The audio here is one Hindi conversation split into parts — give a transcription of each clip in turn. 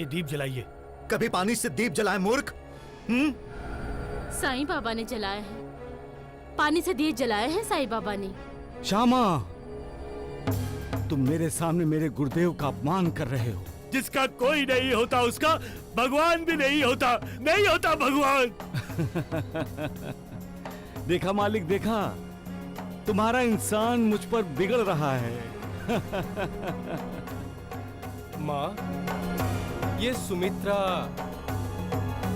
ये दीप जलाइए। कभी पानी से दीप जलाए मूर्ख? साईं बाबा ने जलाए हैं, पानी से दीप जलाए हैं साईं बाबा ने। श्यामा, तुम मेरे सामने मेरे गुरुदेव का अपमान कर रहे हो। जिसका कोई नहीं होता उसका भगवान भी नहीं होता, नहीं होता भगवान। देखा मालिक, देखा, तुम्हारा इंसान मुझ पर बिगड़ रहा है। माँ, ये सुमित्रा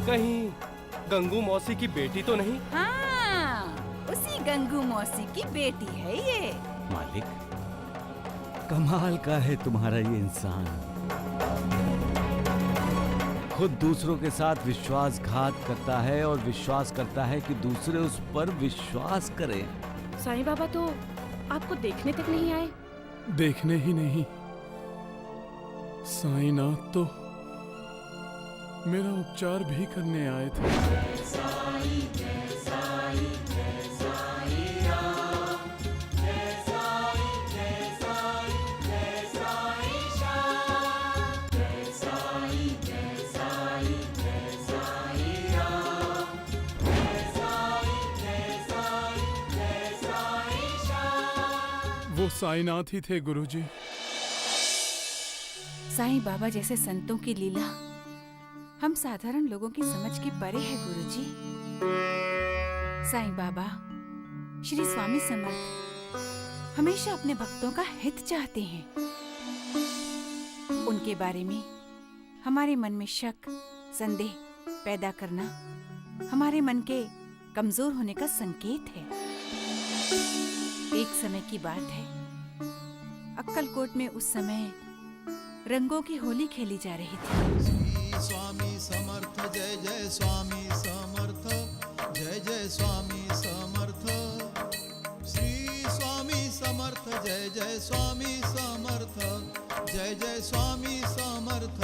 कहीं गंगू मौसी की बेटी तो नहीं? हाँ, उसी गंगू मौसी की बेटी है ये। मालिक, कमाल का है तुम्हारा ये इंसान। खुद दूसरों के साथ विश्वासघात करता है और विश्वास करता है कि दूसरे उस पर विश्वास करें। साईं बाबा तो आपको देखने तक नहीं आए। देखने ही नहीं, साईनाथ तो मेरा उपचार भी करने आए थे। वो साईनाथ ही थे गुरुजी। साईं बाबा जैसे संतों की लीला हम साधारण लोगों की समझ के परे है गुरुजी। साईं बाबा, श्री स्वामी समर्थ हमेशा अपने भक्तों का हित चाहते हैं। उनके बारे में हमारे मन में शक, संदेह पैदा करना हमारे मन के कमजोर होने का संकेत है। एक समय की बात है, अक्कलकोट में उस समय रंगों की होली खेली जा रही थी। श्री स्वामी समर्थ, जय जय स्वामी समर्थ, जय जय स्वामी समर्थ। श्री स्वामी समर्थ, जय जय स्वामी समर्थ, जय जय स्वामी समर्थ।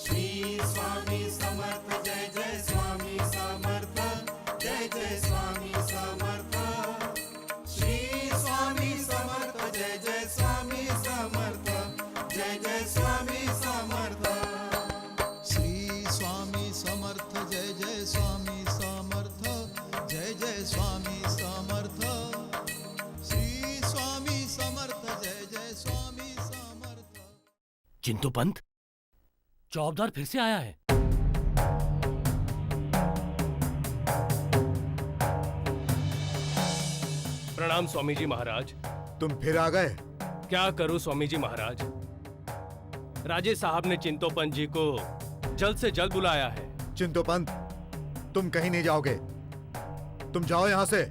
श्री स्वामी समर्थ, जय जय स्वामी समर्थ, जय जय स्वामी समर्थ। श्री स्वामी समर्थ, जय जय स्वामी समर्थ, जय जय स्वामी समर्थ। श्री स्वामी समर्थ, जय जय स्वामी समर्थ, जय जय स्वामी समर्थ। श्री स्वामी समर्थ, जय जय स्वामी समर्थ। चिंटू पंत, चौबदार फिर से आया है। प्रणाम स्वामी जी महाराज। तुम फिर आ गए? क्या करूं स्वामी जी महाराज, राजे साहब ने चिंतोपंत जी को जल्द से जल्द बुलाया है। चिंतोपंत, तुम कहीं नहीं जाओगे। तुम जाओ यहां से।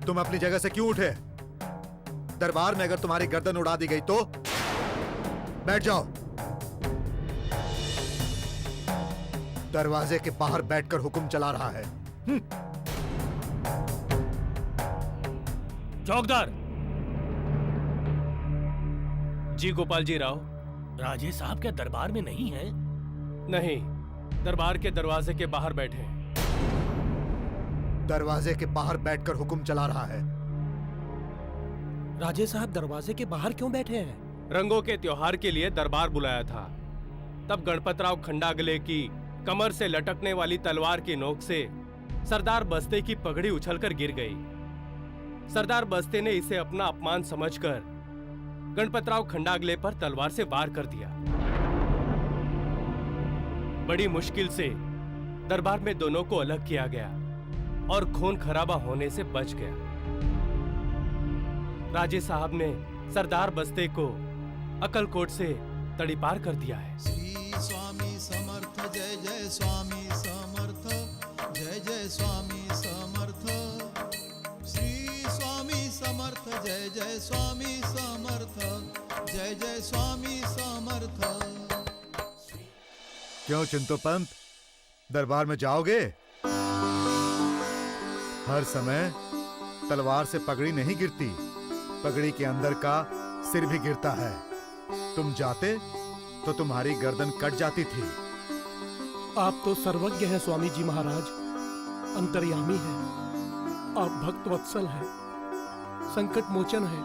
तुम अपनी जगह से क्यों उठे? दरबार में अगर तुम्हारी गर्दन उड़ा दी गई तो? बैठ जाओ। दरवाजे के बाहर बैठकर हुक्म चला रहा है। चौकदार। जी गोपाल जी राव। राजे साहब क्या दरबार में नहीं है? नहीं, दरबार के दरवाजे के बाहर बैठे हैं। दरवाजे के बाहर बैठकर हुक्म चला रहा है। राजे साहब दरवाजे के बाहर क्यों बैठे हैं? रंगों के त्योहार के लिए दरबार बुलाया था। तब गणपतराव खंडागले की कमर से लटकने वाली तलवार की नोक से सरदार बस्ते की पगड़ी उछलकर गिर गई। सरदार बस्ते ने इसे अपना अपमान समझकर गणपतराव खंडागले पर तलवार से वार कर दिया। बड़ी मुश्किल से दरबार में दोनों को अलग किया गया और खून खराबा होने से बच गया। राजे साहब ने सरदार बस्ते को अक्कलकोट से तड़ीपार कर दिया है। श्री स्वामी समर्थ, जय जय स्वामी समर्थ, जय जय स्वामी समर्थ। श्री स्वामी समर्थ, जय जय स्वामी समर्थ, जय जय स्वामी समर्थ। क्यों चिंतोपंत, दरबार में जाओगे? हर समय तलवार से पगड़ी नहीं गिरती, पगड़ी के अंदर का सिर भी गिरता है। तुम जाते तो तुम्हारी गर्दन कट जाती थी। आप तो सर्वज्ञ हैं स्वामी जी महाराज, अंतर्यामी हैं। आप भक्त वत्सल हैं, संकट मोचन हैं।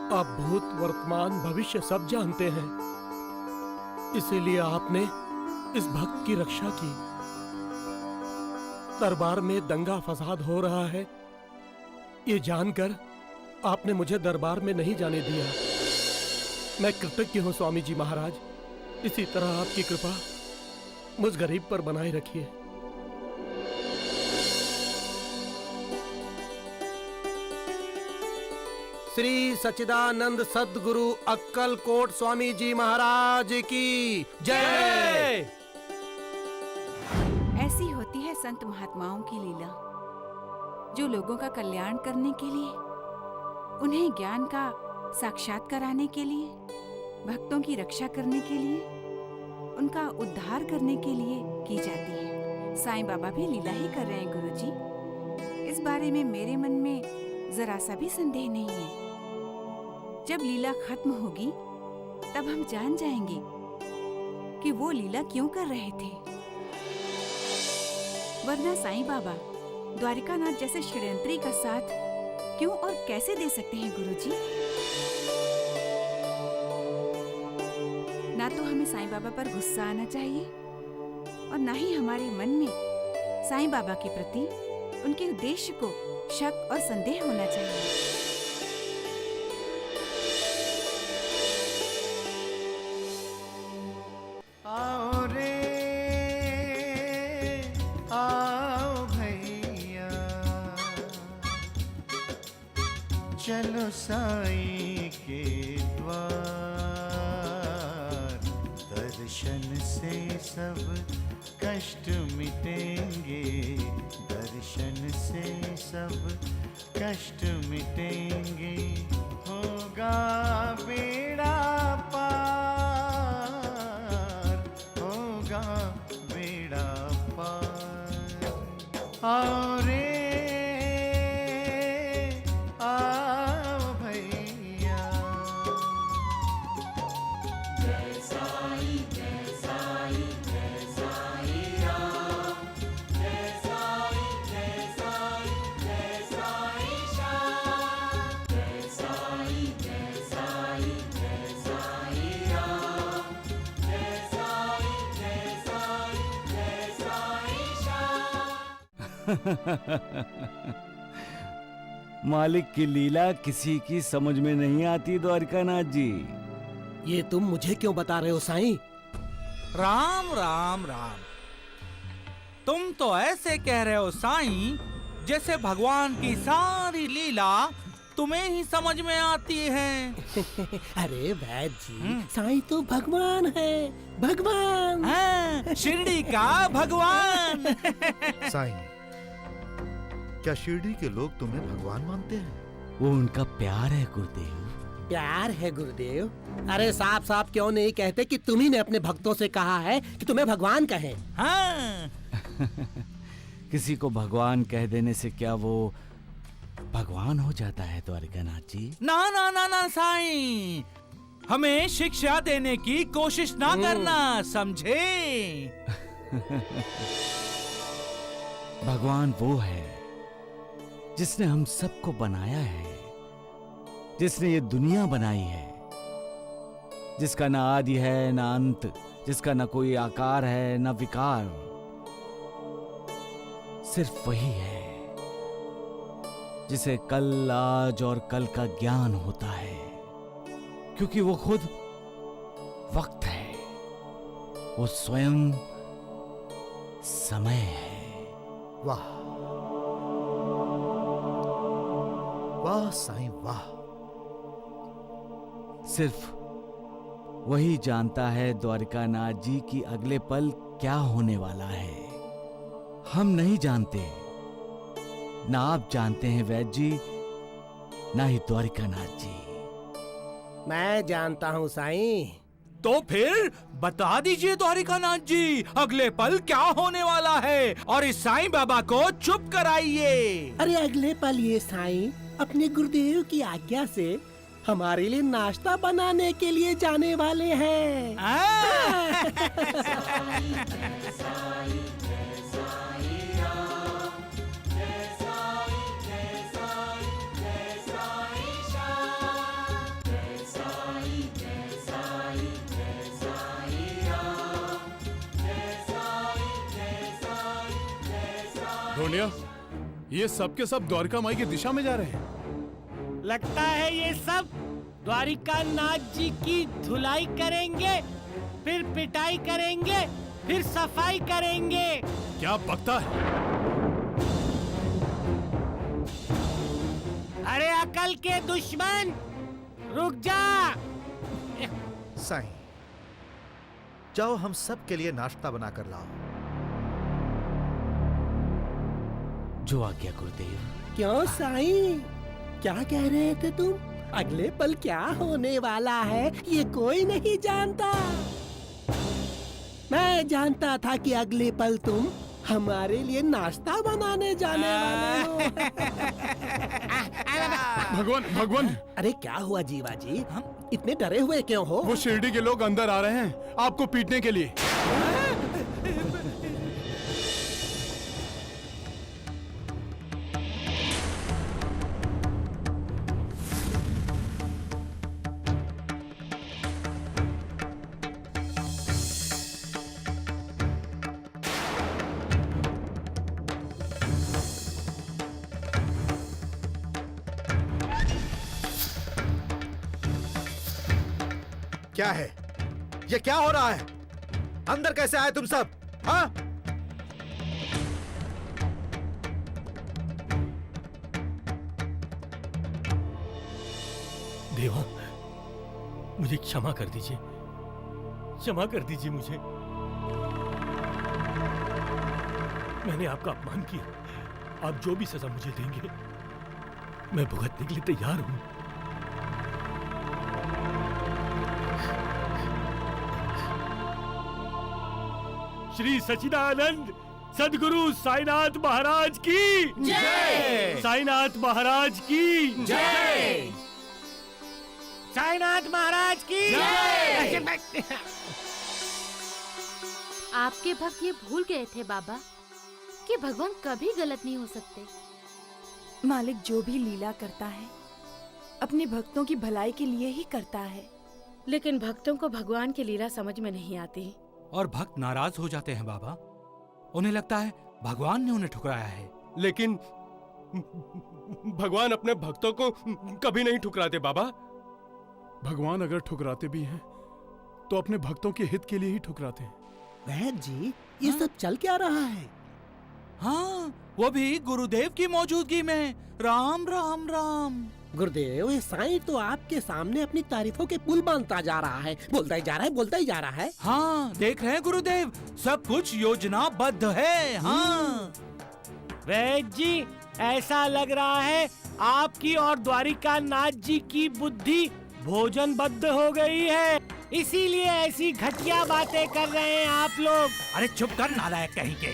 आप भूत वर्तमान भविष्य सब जानते हैं, इसीलिए आपने इस भक्त की रक्षा की। दरबार में दंगा फसाद हो रहा है, ये जानकर आपने मुझे दरबार में नहीं जाने दिया। मैं कृतज्ञ हूं स्वामी जी महाराज। इसी तरह आपकी कृपा मुझ गरीब पर बनाए रखिए। श्री सच्चिदानंद सद्गुरु अक्कलकोट स्वामी जी महाराज की जय। ऐसी होती है संत महात्माओं की लीला, जो लोगों का कल्याण करने के लिए, उन्हें ज्ञान का साक्षात कराने के लिए, भक्तों की रक्षा करने के लिए, उनका उद्धार करने के लिए की जाती है। साईं बाबा भी लीला ही कर रहे हैं गुरुजी। इस बारे में मेरे मन में जरा सा भी संदेह नहीं है। जब लीला खत्म होगी तब हम जान जाएंगे कि वो लीला क्यों कर रहे थे। वरना साईं बाबा द्वारिकानाथ जैसे षड्यंत्री का साथ क्यों और कैसे दे सकते हैं गुरुजी? ना तो हमें साईं बाबा पर गुस्सा आना चाहिए और ना ही हमारे मन में साईं बाबा के प्रति उनके उद्देश्य को शक और संदेह होना चाहिए। आओ रे आओ भैया, चलो साईं के द्वार, दर्शन से सब कष्ट मिटेंगे, दर्शन से सब कष्ट मिटेंगे, होगा बेड़ा पार, होगा बेड़ा पार। आओ रे आओ भैया। जय साईं जय साईं जय साईं राम, जय साईं जय साईं जय साईं श्याम, जय साईं जय साईं जय साईं राम, जय साईं जय साईं जय साईं श्याम। मालिक की लीला किसी की समझ में नहीं आती द्वारिकानाथ जी। ये तुम मुझे क्यों बता रहे हो साईं? राम राम राम। तुम तो ऐसे कह रहे हो साईं जैसे भगवान की सारी लीला तुम्हें ही समझ में आती है। अरे वैद जी, साईं तो भगवान है, भगवान। हाँ, शिरडी का भगवान। साईं, क्या शिरडी के लोग तुम्हें भगवान मानते हैं? वो उनका प्यार है गुरुदेव। प्यार है गुरुदेव? अरे साफ साफ क्यों नहीं कहते कि तुम्ही ने अपने भक्तों से कहा है कि तुम्हें भगवान कहें? हाँ। किसी को भगवान कह देने से क्या वो भगवान हो जाता है द्वारिकानाथ जी? ना ना ना ना साईं, हमें शिक्षा देने की कोशिश ना करना, समझे? भगवान वो है जिसने हम सबको बनाया है, जिसने ये दुनिया बनाई है, जिसका ना आदि है ना अंत, जिसका ना कोई आकार है ना विकार, सिर्फ वही है जिसे कल आज और कल का ज्ञान होता है, क्योंकि वो खुद वक्त है, वो स्वयं समय है। वाह वाह साईं वाह। सिर्फ वही जानता है द्वारिकानाथ जी की अगले पल क्या होने वाला है। हम नहीं जानते, ना आप जानते हैं वैद्य जी, ना ही द्वारिकानाथ जी। मैं जानता हूँ साईं। तो फिर बता दीजिए द्वारिकानाथ जी, अगले पल क्या होने वाला है, और इस साईं बाबा को चुप कराइए। अरे अगले पल ये साईं अपने गुरुदेव की आज्ञा से हमारे लिए नाश्ता बनाने के लिए जाने वाले हैं। ढोंडिया, ये सब के सब द्वारका माई की दिशा में जा रहे हैं। लगता है ये सब द्वारिका नाथ जी की धुलाई करेंगे, फिर पिटाई करेंगे, फिर सफाई करेंगे। क्या बकता है? अरे अकल के दुश्मन, रुक जा। साईं, जाओ हम सब के लिए नाश्ता बना कर लाओ। जो आज्ञा गुरुदेव। क्यों साईं, क्या कह रहे थे तुम? अगले पल क्या होने वाला है ये कोई नहीं जानता। मैं जानता था कि अगले पल तुम हमारे लिए नाश्ता बनाने जाने वाले हो। भगवान भगवान! अरे क्या हुआ जीवा जी, इतने डरे हुए क्यों हो? वो शिरडी के लोग अंदर आ रहे हैं आपको पीटने के लिए। क्या है ये? क्या हो रहा है? अंदर कैसे आए तुम सब? हाँ? देवा, मुझे क्षमा कर दीजिए, क्षमा कर दीजिए मुझे। मैंने आपका अपमान किया। आप जो भी सजा मुझे देंगे मैं भुगतने के लिए तैयार हूं। श्री सच्चिदानंद सद्गुरु साईनाथ महाराज की जय। साईनाथ महाराज की जय। साईनाथ महाराज की जय। आपके भक्त ये भूल गए थे बाबा कि भगवान कभी गलत नहीं हो सकते। मालिक जो भी लीला करता है अपने भक्तों की भलाई के लिए ही करता है। लेकिन भक्तों को भगवान की लीला समझ में नहीं आती और भक्त नाराज हो जाते हैं बाबा। उन्हें लगता है भगवान ने उन्हें ठुकराया है। लेकिन भगवान अपने भक्तों को कभी नहीं ठुकराते बाबा। भगवान अगर ठुकराते भी हैं तो अपने भक्तों के हित के लिए ही ठुकराते हैं। वैद्य जी, ये सब चल क्या रहा है? हाँ, वो भी गुरुदेव की मौजूदगी में। राम राम राम। गुरुदेव, ये साईं तो आपके सामने अपनी तारीफों के पुल बांधता जा रहा है, बोलता ही जा रहा है, बोलता ही जा रहा है। हाँ, देख रहे हैं गुरुदेव, सब कुछ योजनाबद्ध है। हाँ वैद्य जी, ऐसा लग रहा है आपकी और द्वारिका नाथ जी की बुद्धि भोजनबद्ध हो गई है, इसीलिए ऐसी घटिया बातें कर रहे हैं आप लोग। अरे चुप कर नालायक कहीं के।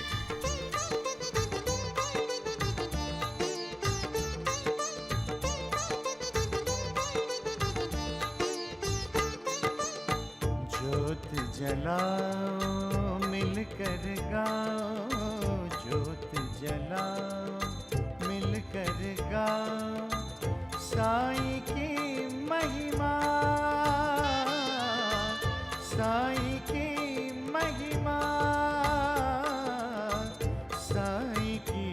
ज्योत जलाओ मिलकर गाओ, ज्योत जलाओ मिलकर गाओ, साईं की महिमा, साईं की महिमा, साईं की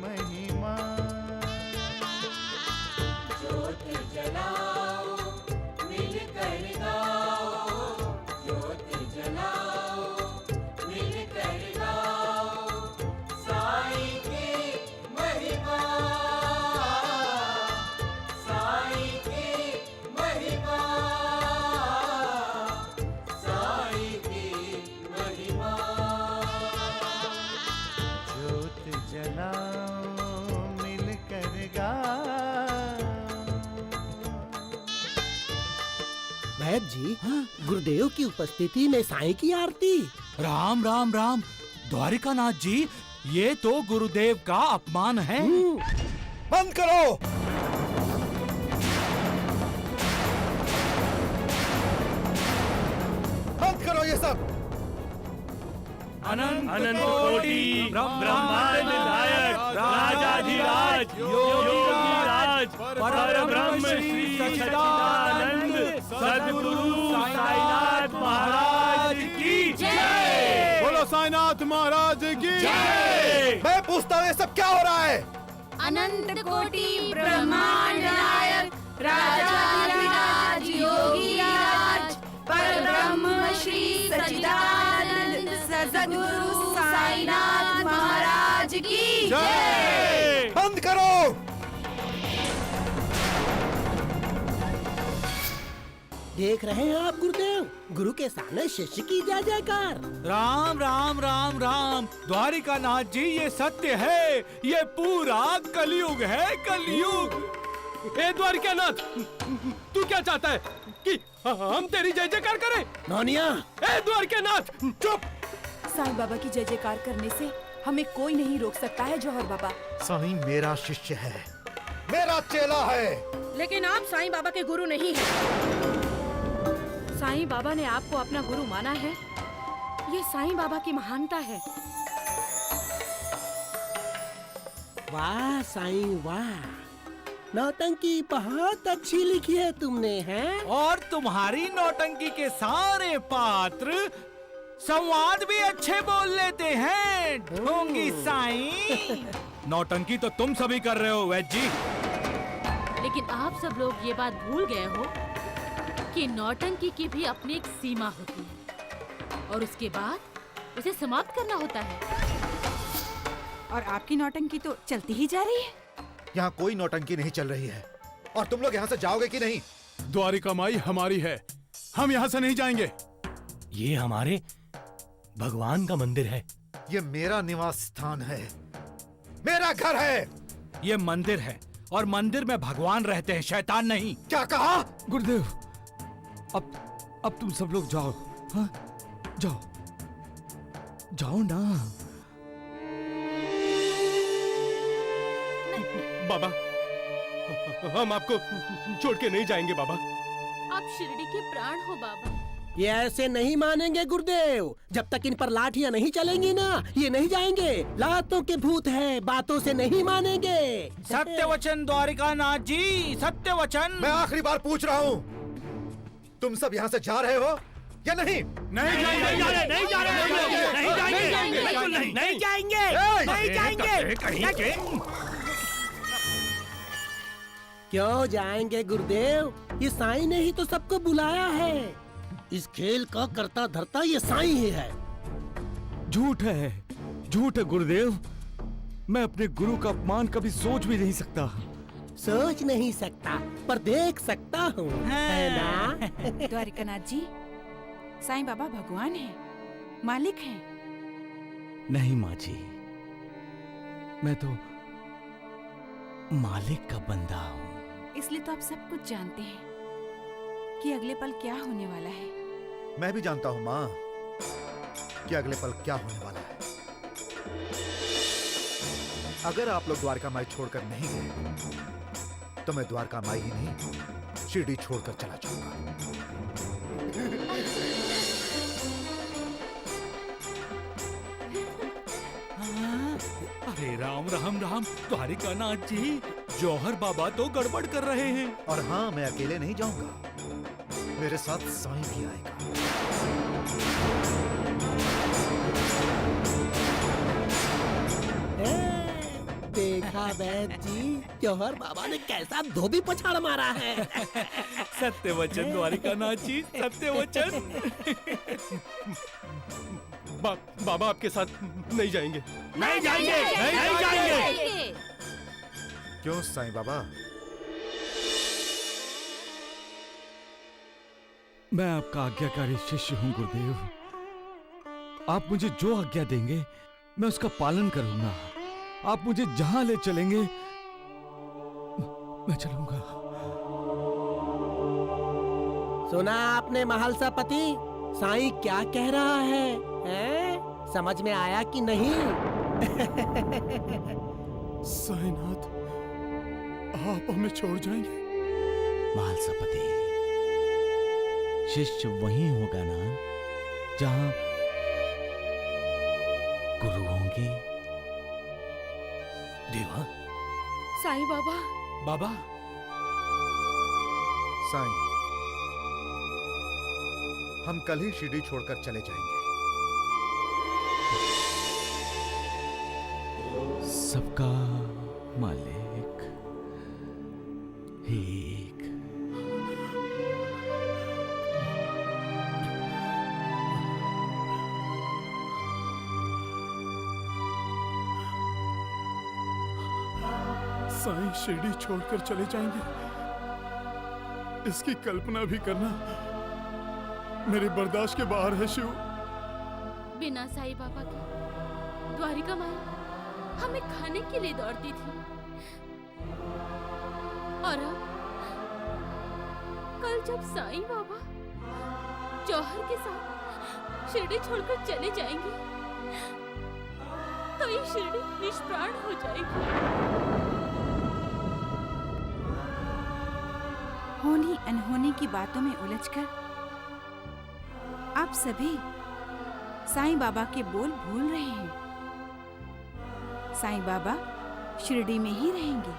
महिमा। ज्योत जलाओ मिलकर गाओ, ज्योत जलाओ मिलकर गाओ, साईं की महिमा, साईं की महिमा, साईं की महिमा। ज्योत जलाओ मिलकर गाओ। वैद्य जी, गुरुदेव की उपस्थिति में साईं की आरती। राम राम राम। द्वारिकानाथ जी, ये तो गुरुदेव का अपमान है। बंद करो। बंद करो ये सब। अनंत कोटि ब्रह्मांड नायक राजाधिराज योगीराज परब्रह्म श्री सच्चिदानंद सद्गुरु साईनाथ महाराज की जय। बोलो साईनाथ महाराज की जय। मैं पूछता हूँ ये सब क्या हो रहा है? अनंत कोटि ब्रह्मांड नायक राजाधिराज योगीराज परब्रह्म श्री सच्चिदानंद सद्गुरु साईनाथ महाराज की जय। बंद करो। देख रहे हैं आप गुरुदेव, गुरु के सामने शिष्य की जय जयकार। राम राम राम राम। द्वारिका नाथ जी, ये सत्य है, ये पूरा कलयुग है, कलयुग। ए द्वारिकानाथ, तू क्या चाहता है कि हम तेरी जय जयकार करें? नौनिया, ए द्वारिकानाथ, चुप। साईं बाबा की जय जयकार करने से हमें कोई नहीं रोक सकता है जौहर बाबा। साईं मेरा शिष्य है, मेरा चेला है। लेकिन आप साईं बाबा के गुरु नहीं हैं। साईं बाबा ने आपको अपना गुरु माना है, ये साईं बाबा की महानता है। वाह साईं वाह, नौटंकी बहुत अच्छी लिखी है तुमने, हैं? और तुम्हारी नौटंकी के सारे पात्र संवाद भी अच्छे बोल लेते हैं, ढोंगी साईं। नौटंकी तो तुम सभी कर रहे हो वैद्य जी। लेकिन आप सब लोग ये बात भूल गए हो कि नौटंकी की भी अपनी एक सीमा होती है और उसके बाद उसे समाप्त करना होता है। और आपकी नौटंकी तो चलती ही जा रही है। यहाँ कोई नौटंकी नहीं चल रही है। और तुम लोग यहाँ से जाओगे कि नहीं? द्वारिका माई हमारी है, हम यहाँ से नहीं जाएंगे। ये हमारे भगवान का मंदिर है। ये मेरा निवास स्थान है, मेरा घर है। ये मंदिर है और मंदिर में भगवान रहते हैं, शैतान नहीं। क्या कहा? गुरुदेव, अब तुम सब लोग जाओ। हाँ, जाओ जाओ ना। बाबा, हम आपको छोड़ के नहीं जाएंगे बाबा। आप शिरडी के प्राण हो बाबा। ये ऐसे नहीं मानेंगे गुरुदेव, जब तक इन पर लाठियां नहीं चलेंगी ना, ये नहीं जाएंगे। लातों के भूत है, बातों से नहीं मानेंगे। सत्य वचन द्वारिका नाथ जी, सत्य वचन। मैं आखिरी बार पूछ रहा हूँ, तुम सब यहाँ से जा रहे हो या नहीं? नहीं जाएंगे, नहीं जाएंगे। क्यों जाएंगे गुरुदेव? ये साईं ने ही तो सबको बुलाया है। इस खेल का करता धरता ये साईं ही है। झूठ है, झूठ है गुरुदेव। मैं अपने गुरु का अपमान कभी सोच भी नहीं सकता। सोच नहीं सकता पर देख सकता हूँ, है ना? द्वारिकानाथ जी, साईं बाबा भगवान हैं, मालिक हैं। नहीं माँ जी, मैं तो मालिक का बंदा हूँ। इसलिए तो आप सब कुछ जानते हैं कि अगले पल क्या होने वाला है। मैं भी जानता हूँ माँ कि अगले पल क्या होने वाला है। अगर आप लोग द्वारका माई छोड़कर नहीं गए तो मैं द्वारका माई ही नहीं, शिरडी छोड़कर चला जाऊंगा। अरे राम राम राम। द्वारिका नाथ जी, जौहर बाबा तो गड़बड़ कर रहे हैं। और हाँ, मैं अकेले नहीं जाऊंगा, मेरे साथ साईं भी आएगा। देखा वैद्य जी, जौहर बाबा ने कैसा धोबी पछाड़ मारा है। सत्य वचन द्वारिका नाथ जी, सत्य वचन। बाबा आपके साथ नहीं जाएंगे। नहीं जाएंगे। क्यों साईं बाबा? मैं आपका आज्ञाकारी शिष्य हूँ गुरुदेव। आप मुझे जो आज्ञा देंगे मैं उसका पालन करूंगा। आप मुझे जहां ले चलेंगे मैं चलूंगा। सुना आपने महालसा पति, साईं क्या कह रहा है, हैं? समझ में आया कि नहीं? साईनाथ, आप हमें छोड़ जाएंगे? महालसापति, शिष्य वहीं होगा ना जहां गुरु होंगे। देवा, साईं बाबा। बाबा, साईं, हम कल ही शिरडी छोड़कर चले जाएंगे। सबका मालिक एक। साईं शिरडी छोड़कर चले जाएंगे, इसकी कल्पना भी करना मेरे बर्दाश्त के बाहर है शिव। बिना साईं बाबा के द्वारिका माई हमें खाने के लिए दौड़ती थी, और अब कल जब साईं बाबा जौहर के साथ शिरडी छोड़कर चले जाएंगे तो ये शिरडी निष्प्राण हो जाएगी। होनी अनहोनी की बातों में उलझकर आप सभी साईं बाबा के बोल भूल रहे हैं। साईं बाबा शिरडी में ही रहेंगे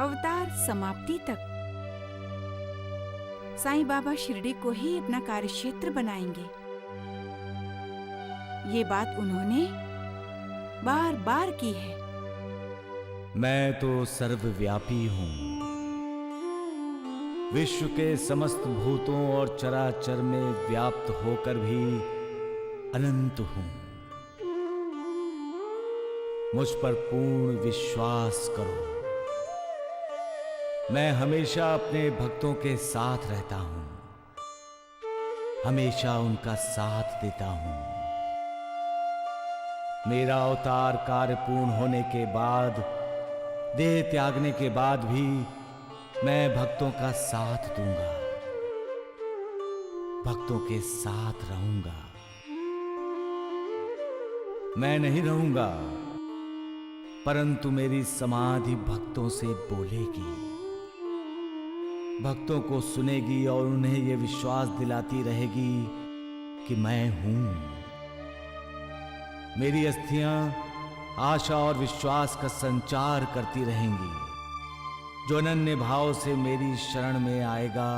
अवतार समाप्ति तक। साईं बाबा शिरडी को ही अपना कार्यक्षेत्र बनाएंगे। ये बात उन्होंने बार बार की है। मैं तो सर्वव्यापी हूं, विश्व के समस्त भूतों और चराचर में व्याप्त होकर भी अनंत हूं। मुझ पर पूर्ण विश्वास करो। मैं हमेशा अपने भक्तों के साथ रहता हूं, हमेशा उनका साथ देता हूं। मेरा अवतार कार्य पूर्ण होने के बाद, देह त्यागने के बाद भी मैं भक्तों का साथ दूंगा, भक्तों के साथ रहूंगा। मैं नहीं रहूंगा, परंतु मेरी समाधि भक्तों से बोलेगी, भक्तों को सुनेगी और उन्हें यह विश्वास दिलाती रहेगी कि मैं हूं। मेरी अस्थियां आशा और विश्वास का संचार करती रहेंगी। जो अनन्य भाव से मेरी शरण में आएगा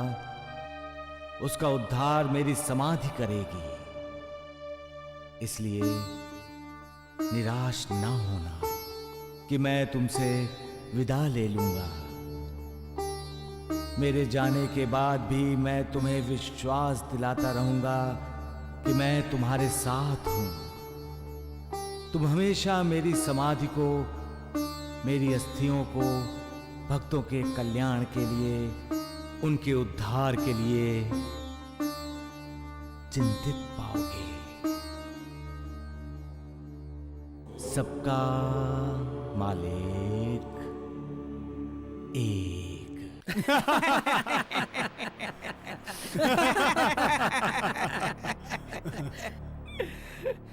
उसका उद्धार मेरी समाधि करेगी। इसलिए निराश ना होना कि मैं तुमसे विदा ले लूंगा। मेरे जाने के बाद भी मैं तुम्हें विश्वास दिलाता रहूंगा कि मैं तुम्हारे साथ हूं। तुम हमेशा मेरी समाधि को, मेरी अस्थियों को भक्तों के कल्याण के लिए, उनके उद्धार के लिए चिंतित पाओगे। सबका मालिक एक।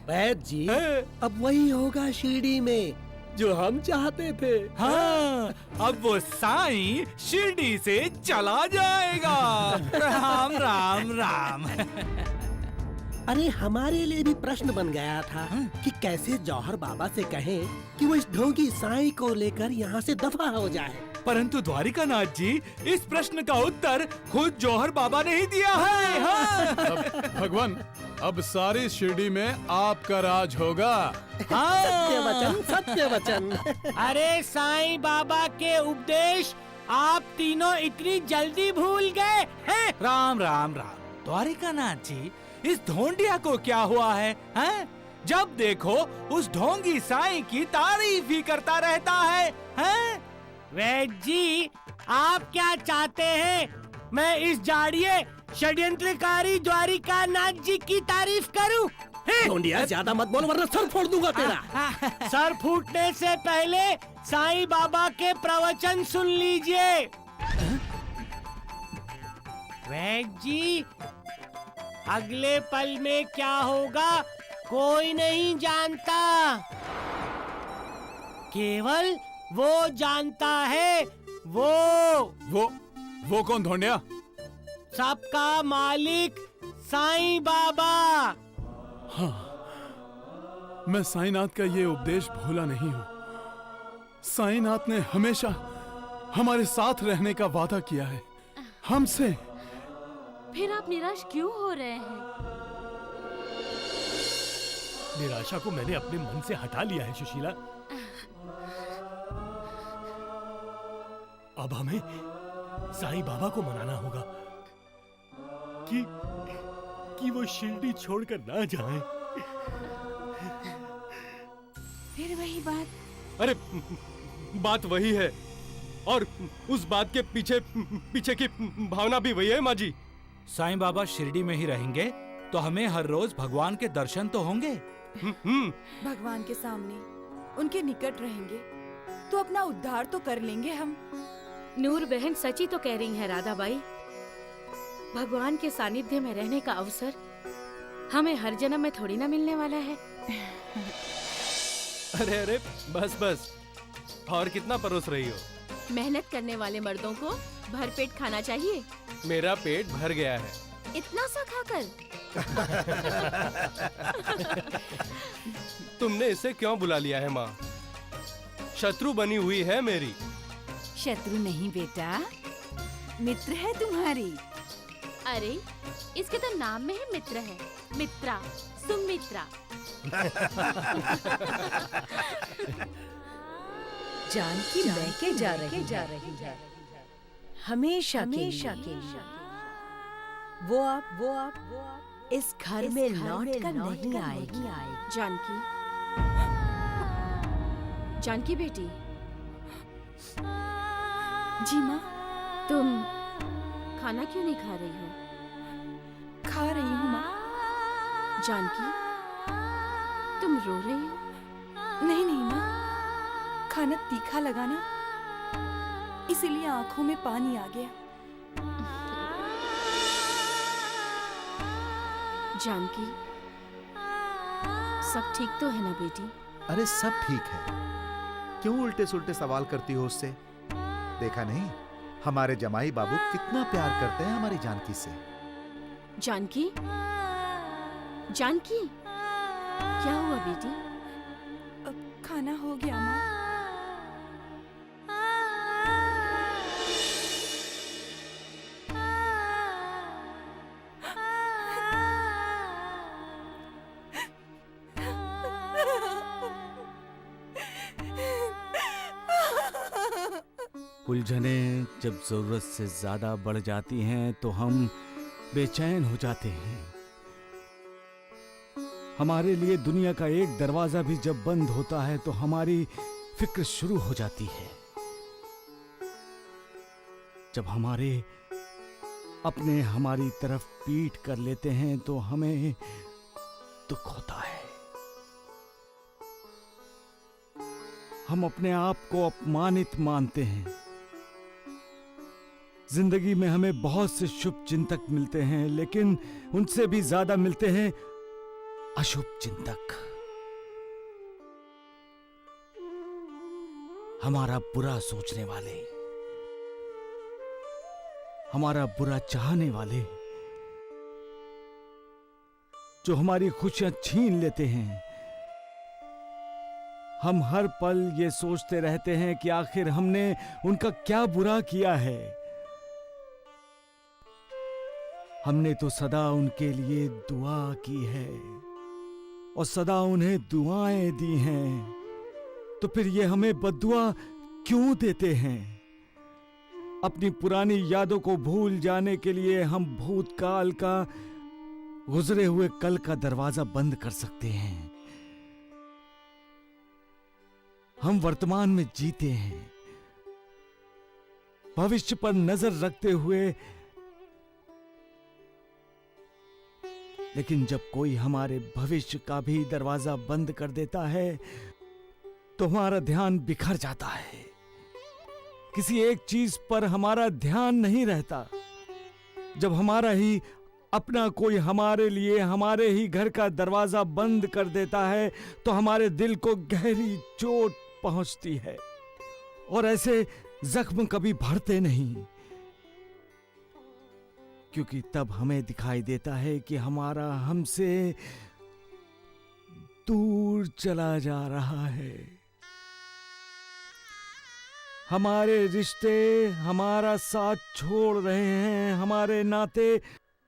वैद्य जी, अब वही होगा शिरडी में जो हम चाहते थे। हाँ, अब वो साईं शिरडी से चला जाएगा। राम राम राम। अरे हमारे लिए भी प्रश्न बन गया था कि कैसे जौहर बाबा से कहें कि वो इस ढोंगी साईं को लेकर यहाँ से दफा हो जाए। परंतु द्वारिकानाथ जी, इस प्रश्न का उत्तर खुद जौहर बाबा ने ही दिया है। हाँ। भगवान, अब सारी शिरडी में आपका राज होगा। सत्य वचन, सत्य वचन। अरे साईं बाबा के उपदेश आप तीनों इतनी जल्दी भूल गए हैं? राम राम राम। द्वारिकानाथ जी, इस ढोंडिया को क्या हुआ है? हैं? जब देखो उस ढोंगी साईं की तारीफ ही करता रहता है। हैं? वैद्य जी, आप क्या चाहते हैं? मैं इस जाड़िए षड्यंत्रकारी द्वारिकानाथ जी की तारीफ करूं? ढोंडिया, ज्यादा मत बोल वरना सर फोड़ दूंगा तेरा। सर फूटने से पहले साईं बाबा के प्रवचन सुन लीजिए। वैद्य जी, अगले पल में क्या होगा कोई नहीं जानता, केवल वो जानता है। वो कौन ढोंडिया? सबका मालिक साईं बाबा। हाँ, मैं साईनाथ का ये उपदेश भूला नहीं हूँ। साईनाथ ने हमेशा हमारे साथ रहने का वादा किया है हमसे। फिर आप निराश क्यों हो रहे हैं? निराशा को मैंने अपने मन से हटा लिया है सुशीला। अब हमें साईं बाबा को मनाना होगा कि वो शिरडी छोड़कर ना जाएं। फिर वही बात। अरे बात वही है और उस बात के पीछे की भावना भी वही है माँ जी। साईं बाबा शिरडी में ही रहेंगे तो हमें हर रोज भगवान के दर्शन तो होंगे। भगवान के सामने उनके निकट रहेंगे तो अपना उद्धार तो कर लेंगे हम। नूर बहन सची तो कह रही है राधा बाई। भगवान के सानिध्य में रहने का अवसर हमें हर जन्म में थोड़ी ना मिलने वाला है। अरे अरे बस बस, और कितना परोस रही हो? मेहनत करने वाले मर्दों को भरपेट खाना चाहिए। मेरा पेट भर गया है। इतना सा खाकर। तुमने इसे क्यों बुला लिया है माँ? शत्रु बनी हुई है मेरी। शत्रु नहीं बेटा, मित्र है तुम्हारी। अरे इसके तो नाम में ही मित्र है, मित्रा, सुमित्रा। जानकी बहके जा रही है हमेशा के लिए। वो आप इस घर में लौट कर नहीं आएगी। जानकी बेटी, जी माँ। तुम खाना क्यों नहीं खा रही हो? खा रही हूँ माँ। जानकी, तुम रो रही हो? नहीं नहीं माँ, खाना तीखा लगा ना, इसीलिए आंखों में पानी आ गया। जानकी, सब ठीक तो है ना बेटी? अरे सब ठीक है, क्यों उल्टे सुल्टे सवाल करती हो उससे? देखा नहीं हमारे जमाई बाबू कितना प्यार करते हैं हमारी जानकी से। जानकी, जानकी, क्या हुआ बेटी? अब खाना हो गया माँ। उलझने जब जरूरत से ज्यादा बढ़ जाती हैं तो हम बेचैन हो जाते हैं। हमारे लिए दुनिया का एक दरवाजा भी जब बंद होता है तो हमारी फिक्र शुरू हो जाती है। जब हमारे अपने हमारी तरफ पीठ कर लेते हैं तो हमें दुख होता है। हम अपने आप को अपमानित मानते हैं। जिंदगी में हमें बहुत से शुभ चिंतक मिलते हैं, लेकिन उनसे भी ज्यादा मिलते हैं अशुभ चिंतक। हमारा बुरा सोचने वाले, हमारा बुरा चाहने वाले, जो हमारी खुशियां छीन लेते हैं। हम हर पल ये सोचते रहते हैं कि आखिर हमने उनका क्या बुरा किया है। हमने तो सदा उनके लिए दुआ की है और सदा उन्हें दुआएं दी हैं, तो फिर ये हमें बद्दुआ क्यों देते हैं? अपनी पुरानी यादों को भूल जाने के लिए हम भूतकाल का, गुजरे हुए कल का दरवाजा बंद कर सकते हैं। हम वर्तमान में जीते हैं, भविष्य पर नजर रखते हुए। लेकिन जब कोई हमारे भविष्य का भी दरवाजा बंद कर देता है तो हमारा ध्यान बिखर जाता है। किसी एक चीज पर हमारा ध्यान नहीं रहता। जब हमारा ही अपना कोई हमारे लिए हमारे ही घर का दरवाजा बंद कर देता है तो हमारे दिल को गहरी चोट पहुंचती है और ऐसे जख्म कभी भरते नहीं, क्योंकि तब हमें दिखाई देता है कि हमारा हमसे दूर चला जा रहा है। हमारे रिश्ते हमारा साथ छोड़ रहे हैं, हमारे नाते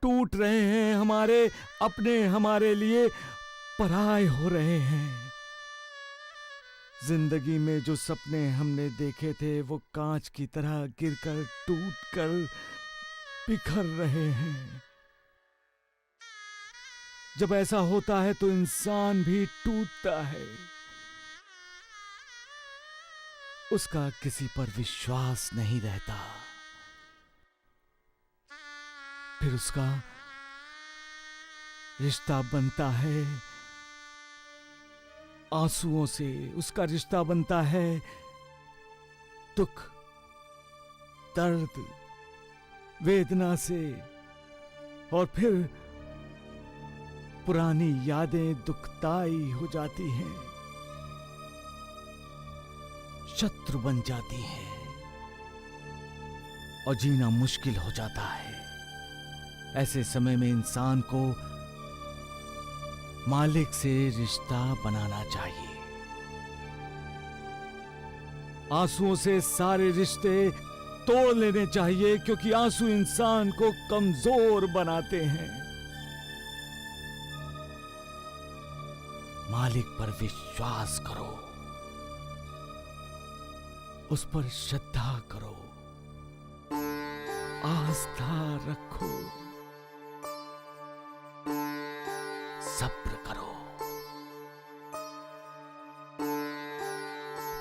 टूट रहे हैं, हमारे अपने हमारे लिए पराये हो रहे हैं। जिंदगी में जो सपने हमने देखे थे वो कांच की तरह गिरकर टूटकर बिखर रहे हैं। जब ऐसा होता है तो इंसान भी टूटता है। उसका किसी पर विश्वास नहीं रहता। फिर उसका रिश्ता बनता है आंसुओं से। उसका रिश्ता बनता है दुख, दर्द, वेदना से। और फिर पुरानी यादें दुखदाई हो जाती हैं, शत्रु बन जाती हैं और जीना मुश्किल हो जाता है। ऐसे समय में इंसान को मालिक से रिश्ता बनाना चाहिए। आंसुओं से सारे रिश्ते तोड़ लेने चाहिए, क्योंकि आंसू इंसान को कमजोर बनाते हैं। मालिक पर विश्वास करो, उस पर श्रद्धा करो, आस्था रखो, सब्र करो,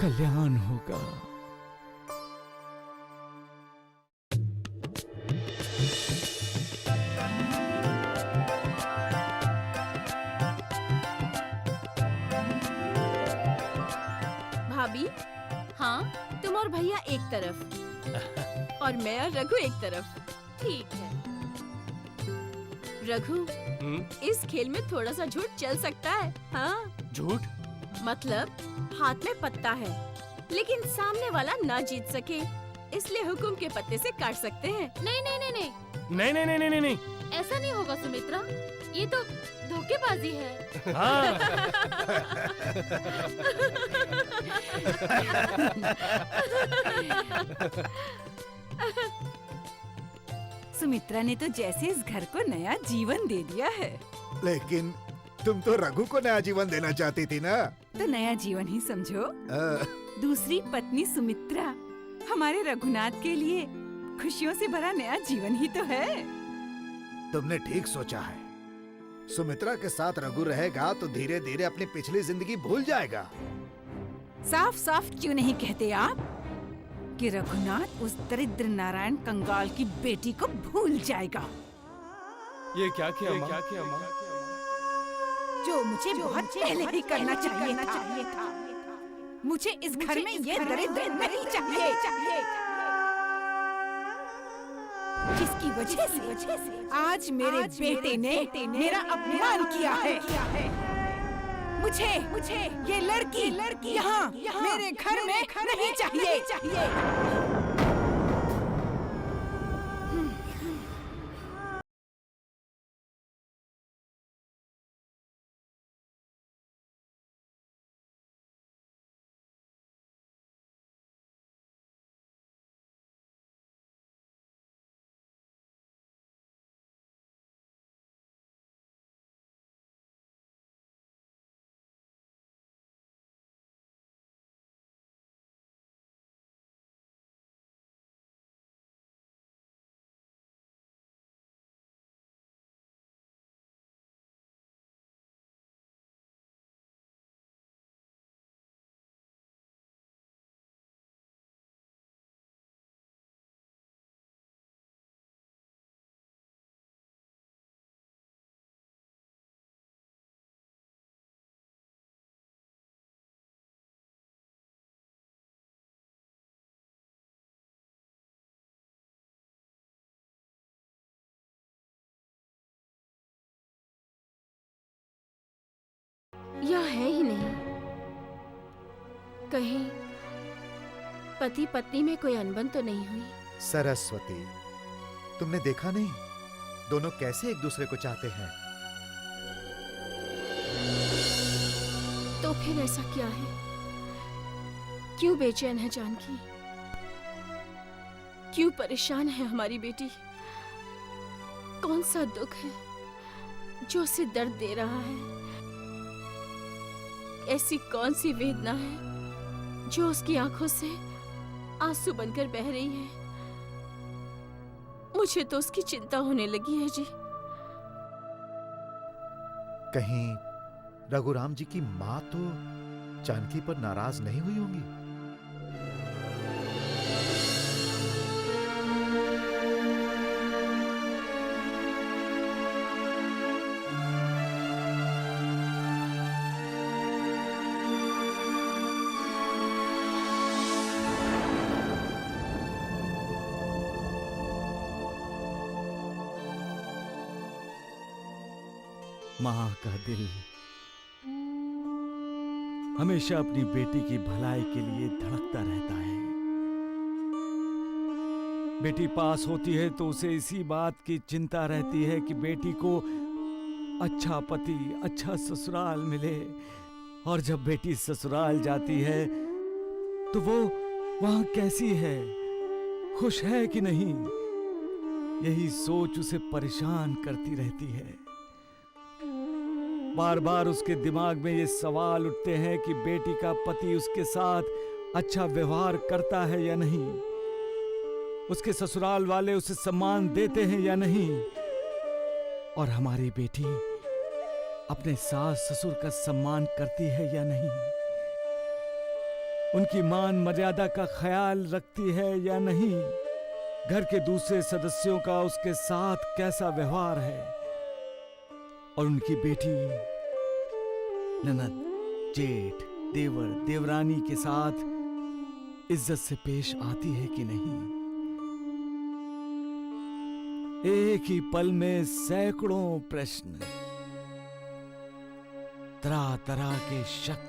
कल्याण होगा। भाभी, हाँ, तुम और भैया एक तरफ और मैं और रघु एक तरफ। ठीक है। रघु, इस खेल में थोड़ा सा झूठ चल सकता है। हाँ, झूठ? मतलब हाथ में पत्ता है लेकिन सामने वाला ना जीत सके, इसलिए हुकुम के पत्ते से काट सकते हैं। नहीं नहीं नहीं नहीं नहीं नहीं नहीं नहीं नहीं ऐसा नहीं होगा सुमित्रा, ये तो धोखेबाजी है। सुमित्रा ने तो जैसे इस घर को नया जीवन दे दिया है। लेकिन तुम तो रघु को नया जीवन देना चाहती थी ना। तो नया जीवन ही समझो। दूसरी पत्नी सुमित्रा हमारे रघुनाथ के लिए खुशियों से भरा नया जीवन ही तो है। तुमने ठीक सोचा है। सुमित्रा के साथ रघु रहेगा तो धीरे धीरे अपनी पिछली जिंदगी भूल जाएगा। साफ साफ क्यों नहीं कहते आप कि रघुनाथ उस दरिद्र नारायण कंगाल की बेटी को भूल जाएगा। ये क्या किया माँ? जो मुझे बहुत पहले ही करना चाहिए था। मुझे इस घर में ये दरिद्र नहीं चाहिए, जिसकी वजह से आज मेरे बेटे ने मेरा अपमान किया है। मुझे ये लड़की यहाँ मेरे घर में नहीं चाहिए। या है ही नहीं। कहीं पति पत्नी में कोई अनबन तो नहीं हुई? सरस्वती, तुमने देखा नहीं दोनों कैसे एक दूसरे को चाहते हैं। तो फिर ऐसा क्या है? क्यों बेचैन है जानकी? क्यों परेशान है हमारी बेटी? कौन सा दुख है जो उसे दर्द दे रहा है? ऐसी कौन सी वेदना है जो उसकी आंखों से आंसू बनकर बह रही है? मुझे तो उसकी चिंता होने लगी है जी। कहीं रघुराम जी की माँ तो जानकी पर नाराज नहीं हुई होंगी? माँ का दिल हमेशा अपनी बेटी की भलाई के लिए धड़कता रहता है। बेटी पास होती है तो उसे इसी बात की चिंता रहती है कि बेटी को अच्छा पति, अच्छा ससुराल मिले। और जब बेटी ससुराल जाती है तो वो वहां कैसी है, खुश है कि नहीं, यही सोच उसे परेशान करती रहती है। बार बार उसके दिमाग में ये सवाल उठते हैं कि बेटी का पति उसके साथ अच्छा व्यवहार करता है या नहीं, उसके ससुराल वाले उसे सम्मान देते हैं या नहीं, और हमारी बेटी अपने सास ससुर का सम्मान करती है या नहीं, उनकी मान मर्यादा का ख्याल रखती है या नहीं, घर के दूसरे सदस्यों का उसके साथ कैसा व्यवहार है, और उनकी बेटी ननद, जेठ, देवर, देवरानी के साथ इज्जत से पेश आती है कि नहीं। एक ही पल में सैकड़ों प्रश्न, तरह तरह के शक,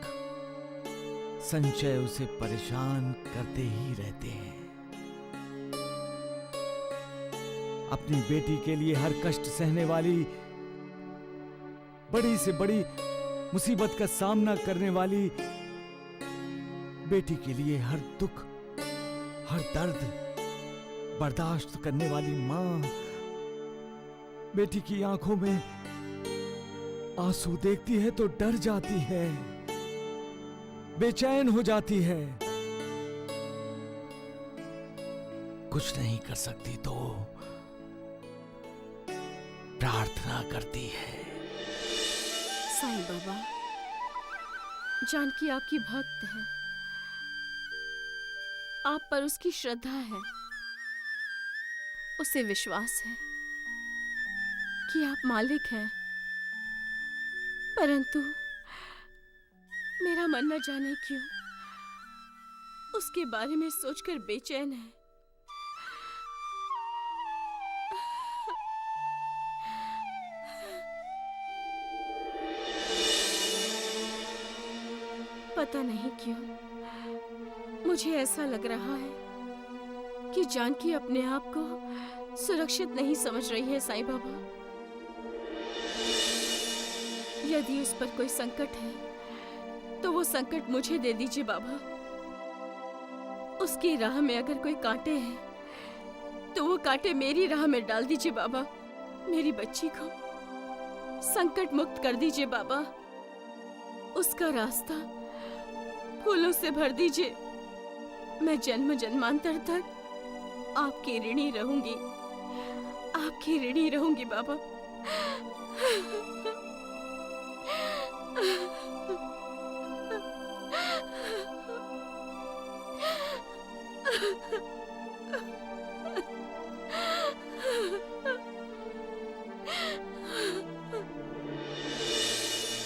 संशय उसे परेशान करते ही रहते हैं। अपनी बेटी के लिए हर कष्ट सहने वाली, बड़ी से बड़ी मुसीबत का सामना करने वाली बेटी के लिए हर दुख, हर दर्द बर्दाश्त करने वाली माँ बेटी की आंखों में आंसू देखती है तो डर जाती है, बेचैन हो जाती है, कुछ नहीं कर सकती तो प्रार्थना करती है। साईं बाबा, जानकी आपकी भक्त है, आप पर उसकी श्रद्धा है, उसे विश्वास है कि आप मालिक हैं, परंतु मेरा मन न जाने क्यों उसके बारे में सोचकर बेचैन है। पता नहीं क्यों मुझे ऐसा लग रहा है कि जानकी अपने आप को सुरक्षित नहीं समझ रही है। साईं बाबा, यदि उस पर कोई संकट है तो वो संकट मुझे दे दीजिए बाबा। उसकी राह में अगर कोई कांटे हैं तो वो कांटे मेरी राह में डाल दीजिए बाबा। मेरी बच्ची को संकट मुक्त कर दीजिए बाबा। उसका रास्ता फूलों से भर दीजिए। मैं जन्म जन्मांतर तक आपकी ऋणी रहूंगी, आपकी ऋणी रहूंगी बाबा।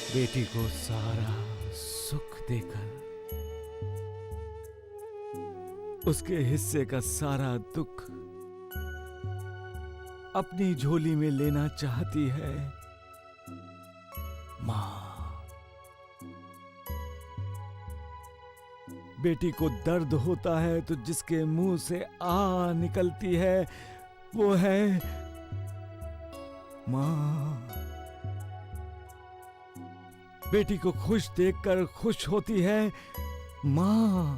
बेटी को सारा सुख देकर उसके हिस्से का सारा दुख अपनी झोली में लेना चाहती है मां। बेटी को दर्द होता है तो जिसके मुंह से आ निकलती है वो है मां। बेटी को खुश देखकर खुश होती है मां।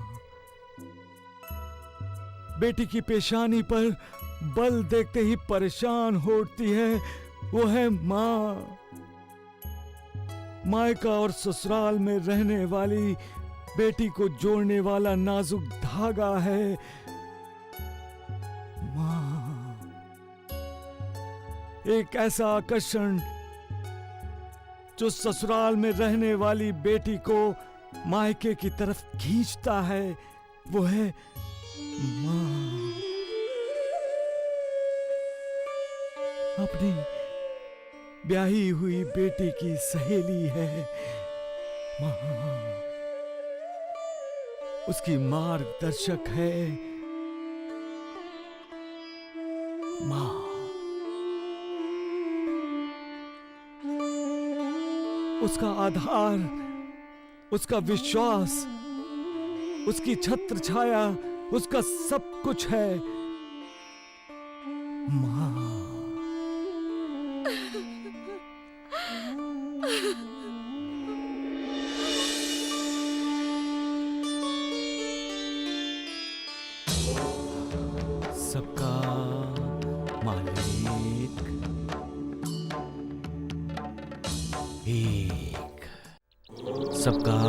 बेटी की पेशानी पर बल देखते ही परेशान हो उठती है वो है मां। मायका और ससुराल में रहने वाली बेटी को जोड़ने वाला नाजुक धागा है। माँ, एक ऐसा आकर्षण जो ससुराल में रहने वाली बेटी को मायके की तरफ खींचता है, वो है माँ। अपनी ब्याही हुई बेटी की सहेली है माँ, उसकी मार्गदर्शक है माँ। उसका आधार, उसका विश्वास, उसकी छत्र छाया, उसका सब कुछ है माँ। सबका मालिक एक, सबका